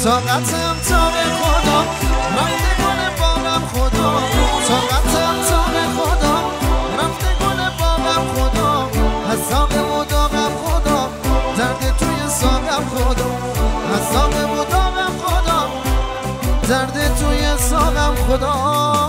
طاقتم تاق خدا رفته گل باغم خدا طاقتم تاق خدا رفته گل باغم خدا از ساقم و داغم خدا درد توی ساقم خدا از ساقم و داغم خدا درد توی ساقم خدا